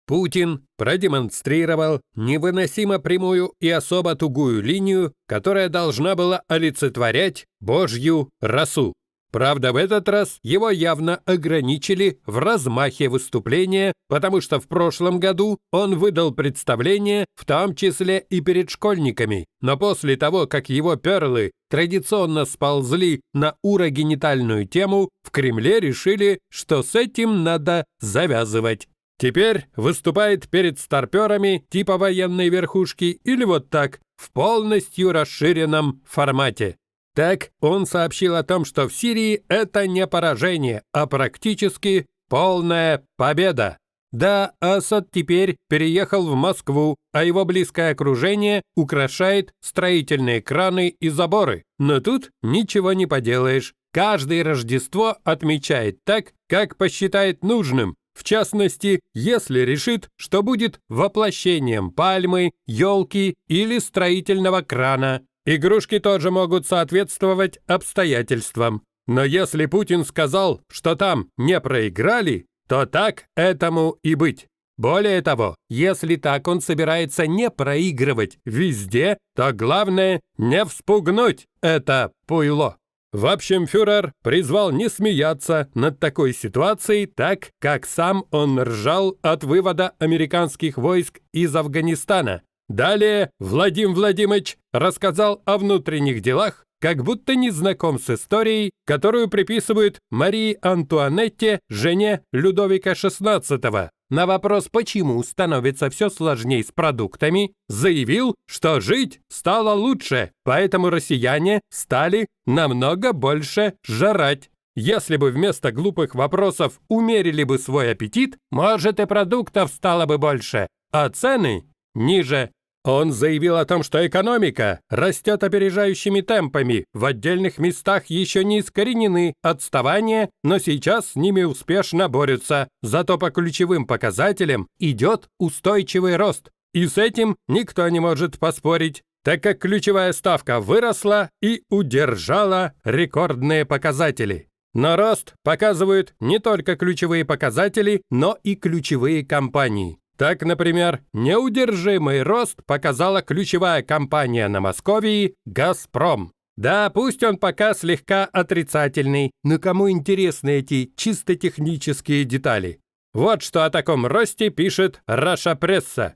Путин продемонстрировал невыносимо прямую и особо тугую линию, которая должна была олицетворять Божью расу. Правда, в этот раз его явно ограничили в размахе выступления, потому что в прошлом году он выдал представление, в том числе и перед школьниками. Но после того, как его перлы традиционно сползли на урогенитальную тему, в Кремле решили, что с этим надо завязывать. Теперь выступает перед старперами типа военной верхушки или вот так, в полностью расширенном формате. Так, он сообщил о том, что в Сирии это не поражение, а практически полная победа. Да, Асад теперь переехал в Москву, а его близкое окружение украшает строительные краны и заборы. Но тут ничего не поделаешь. Каждое Рождество отмечает так, как посчитает нужным. В частности, если решит, что будет воплощением пальмы, елки или строительного крана. Игрушки тоже могут соответствовать обстоятельствам. Но если Путин сказал, что там не проиграли, то так этому и быть. Более того, если так он собирается не проигрывать везде, то главное не вспугнуть это пуйло. В общем, фюрер призвал не смеяться над такой ситуацией, так как сам он ржал от вывода американских войск из Афганистана. Далее Владимир Владимирович рассказал о внутренних делах, как будто не знаком с историей, которую приписывают Марии Антуанетте, жене Людовика XVI. На вопрос, почему становится все сложнее с продуктами, заявил, что жить стало лучше, поэтому россияне стали намного больше жрать. Если бы вместо глупых вопросов умерили бы свой аппетит, может, и продуктов стало бы больше, а цены ниже. Он заявил о том, что экономика растет опережающими темпами, в отдельных местах еще не искоренены отставания, но сейчас с ними успешно борются. Зато по ключевым показателям идет устойчивый рост. И с этим никто не может поспорить, так как ключевая ставка выросла и удержала рекордные показатели. Но рост показывают не только ключевые показатели, но и ключевые компании. Так, например, неудержимый рост показала ключевая компания на Московии «Газпром». Да, пусть он пока слегка отрицательный, но кому интересны эти чисто технические детали? Вот что о таком росте пишет Раша Пресса.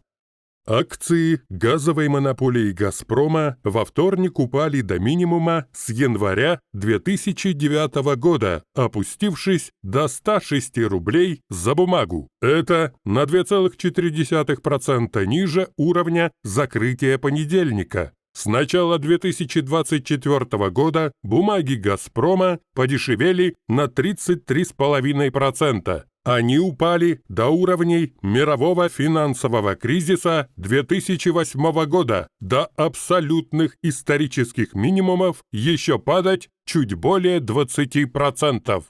Акции газовой монополии «Газпрома» во вторник упали до минимума с января 2009 года, опустившись до 106 рублей за бумагу. Это на 2,4% ниже уровня закрытия понедельника. С начала 2024 года бумаги «Газпрома» подешевели на 33,5%. Они упали до уровней мирового финансового кризиса 2008 года, до абсолютных исторических минимумов еще падать чуть более 20%.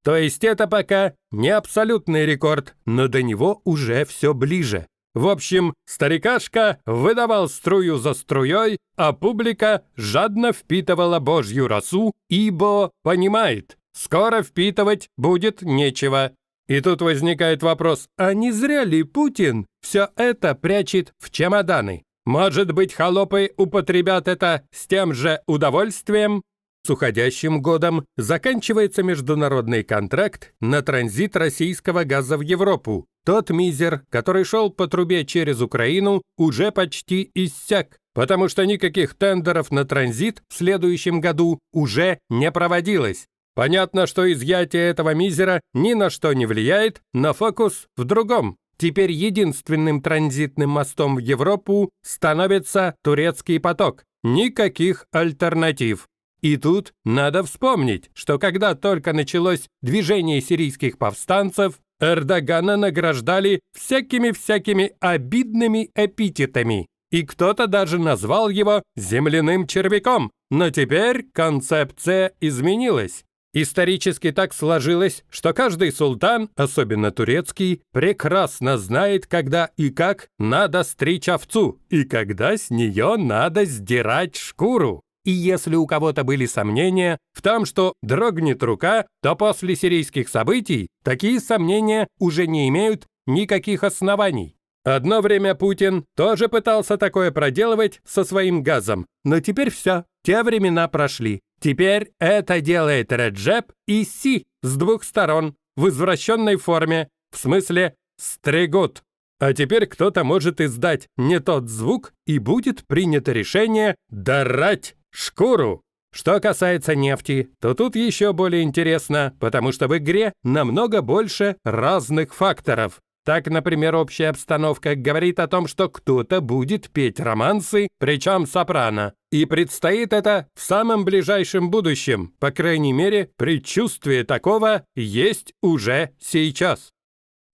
То есть это пока не абсолютный рекорд, но до него уже все ближе. В общем, старикашка выдавал струю за струей, а публика жадно впитывала Божью росу, ибо понимает, скоро впитывать будет нечего. И тут возникает вопрос, а не зря ли Путин все это прячет в чемоданы? Может быть, холопы употребят это с тем же удовольствием? С уходящим годом заканчивается международный контракт на транзит российского газа в Европу. Тот мизер, который шел по трубе через Украину, уже почти иссяк, потому что никаких тендеров на транзит в следующем году уже не проводилось. Понятно, что изъятие этого мизера ни на что не влияет, но фокус в другом. Теперь единственным транзитным мостом в Европу становится турецкий поток. Никаких альтернатив. И тут надо вспомнить, что когда только началось движение сирийских повстанцев, Эрдогана награждали всякими обидными эпитетами. И кто-то даже назвал его земляным червяком. Но теперь концепция изменилась. Исторически так сложилось, что каждый султан, особенно турецкий, прекрасно знает, когда и как надо стричь овцу, и когда с нее надо сдирать шкуру. И если у кого-то были сомнения в том, что дрогнет рука, то после сирийских событий такие сомнения уже не имеют никаких оснований. Одно время Путин тоже пытался такое проделывать со своим газом, но теперь все, те времена прошли. Теперь это делает Реджеп и Си с двух сторон, в извращенной форме, в смысле стригут. А теперь кто-то может издать не тот звук, и будет принято решение драть шкуру. Что касается нефти, то тут еще более интересно, потому что в игре намного больше разных факторов. Так, например, общая обстановка говорит о том, что кто-то будет петь романсы, причем сопрано. И предстоит это в самом ближайшем будущем. По крайней мере, предчувствие такого есть уже сейчас.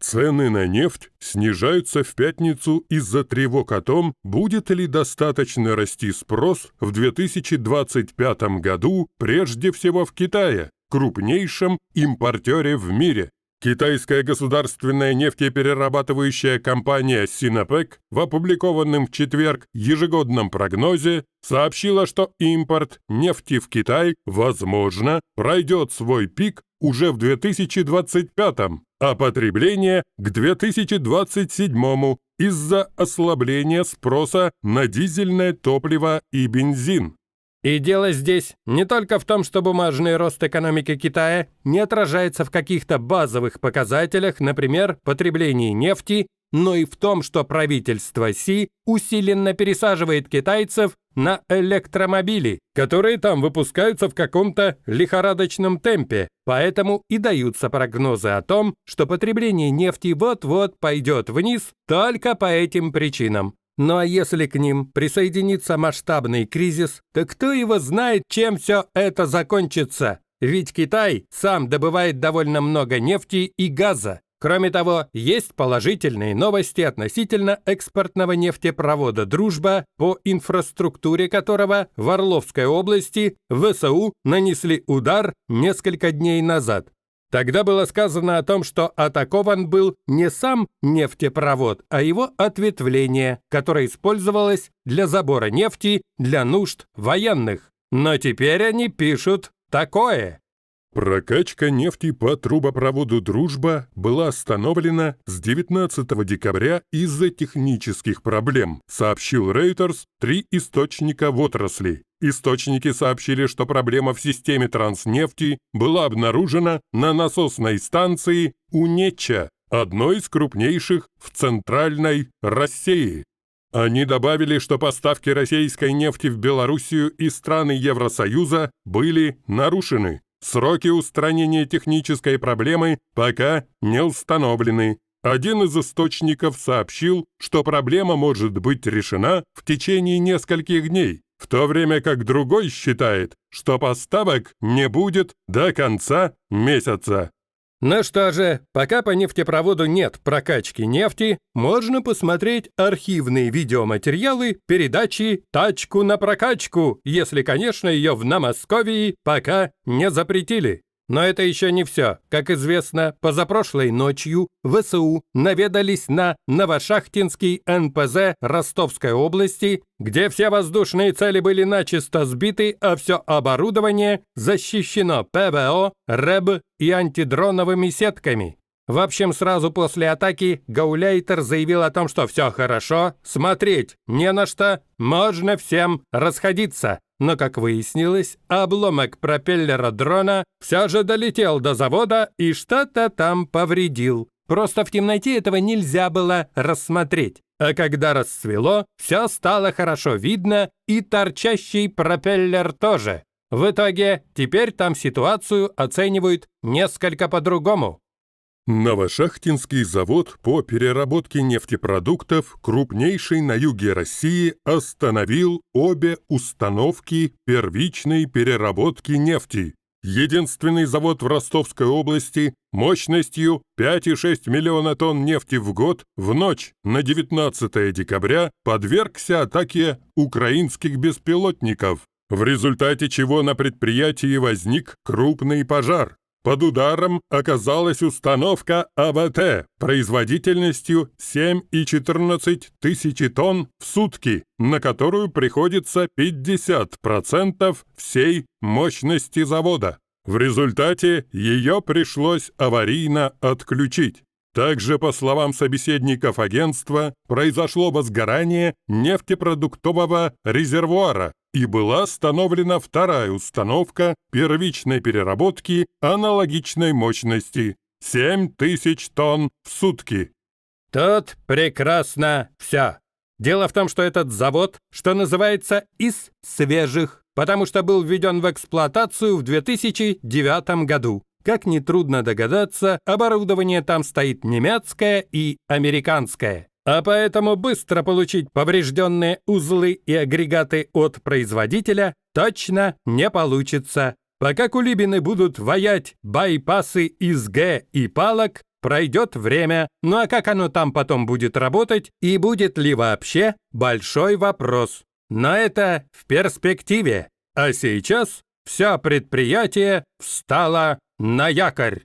Цены на нефть снижаются в пятницу из-за тревог о том, будет ли достаточно расти спрос в 2025 году, прежде всего в Китае, крупнейшем импортере в мире. Китайская государственная нефтеперерабатывающая компания Sinopec в опубликованном в четверг ежегодном прогнозе сообщила, что импорт нефти в Китай, возможно, пройдет свой пик уже в 2025, а потребление к 2027 из-за ослабления спроса на дизельное топливо и бензин. И дело здесь не только в том, что бумажный рост экономики Китая не отражается в каких-то базовых показателях, например, потреблении нефти, но и в том, что правительство Си усиленно пересаживает китайцев на электромобили, которые там выпускаются в каком-то лихорадочном темпе. Поэтому и даются прогнозы о том, что потребление нефти вот-вот пойдет вниз только по этим причинам. Ну а если к ним присоединится масштабный кризис, то кто его знает, чем все это закончится? Ведь Китай сам добывает довольно много нефти и газа. Кроме того, есть положительные новости относительно экспортного нефтепровода «Дружба», по инфраструктуре которого в Орловской области ВСУ нанесли удар несколько дней назад. Тогда было сказано о том, что атакован был не сам нефтепровод, а его ответвление, которое использовалось для забора нефти для нужд военных. Но теперь они пишут такое. Прокачка нефти по трубопроводу «Дружба» была остановлена с 19 декабря из-за технических проблем, сообщил Reuters 3 источника в отрасли. Источники сообщили, что проблема в системе транснефти была обнаружена на насосной станции Унечча, одной из крупнейших в Центральной России. Они добавили, что поставки российской нефти в Белоруссию и страны Евросоюза были нарушены. Сроки устранения технической проблемы пока не установлены. Один из источников сообщил, что проблема может быть решена в течение нескольких дней, в то время как другой считает, что поставок не будет до конца месяца. Ну что же, пока по нефтепроводу нет прокачки нефти, можно посмотреть архивные видеоматериалы передачи «Тачку на прокачку», если, конечно, ее в Московии пока не запретили. Но это еще не все. Как известно, позапрошлой ночью ВСУ наведались на Новошахтинский НПЗ Ростовской области, где все воздушные цели были начисто сбиты, а все оборудование защищено ПВО, РЭБ и антидроновыми сетками. В общем, сразу после атаки Гауляйтер заявил о том, что все хорошо, смотреть не на что, можно всем расходиться. Но, как выяснилось, обломок пропеллера дрона все же долетел до завода и что-то там повредил. Просто в темноте этого нельзя было рассмотреть. А когда рассвело, все стало хорошо видно, и торчащий пропеллер тоже. В итоге, теперь там ситуацию оценивают несколько по-другому. Новошахтинский завод по переработке нефтепродуктов, крупнейший на юге России, остановил обе установки первичной переработки нефти. Единственный завод в Ростовской области мощностью 5,6 миллиона тонн нефти в год в ночь на 19 декабря подвергся атаке украинских беспилотников, в результате чего на предприятии возник крупный пожар. Под ударом оказалась установка АВТ производительностью 7,14 тысячи тонн в сутки, на которую приходится 50% всей мощности завода. В результате ее пришлось аварийно отключить. Также, по словам собеседников агентства, произошло возгорание нефтепродуктового резервуара и была установлена вторая установка первичной переработки аналогичной мощности – 7000 тонн в сутки. Тут прекрасно все. Дело в том, что этот завод, что называется, из свежих, потому что был введен в эксплуатацию в 2009 году. Как нетрудно догадаться, оборудование там стоит немецкое и американское. А поэтому быстро получить поврежденные узлы и агрегаты от производителя точно не получится. Пока кулибины будут ваять байпасы из Г и палок, пройдет время. Ну а как оно там потом будет работать и будет ли вообще, большой вопрос. Но это в перспективе. А сейчас все предприятие встало на якорь.